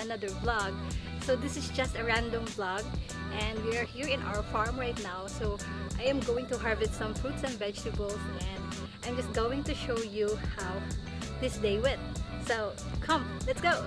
another vlog. So this is just a random vlog, and we are here in our farm right now. So I am going to harvest some fruits and vegetables, and I'm just going to show you how this day went. So come, let's go!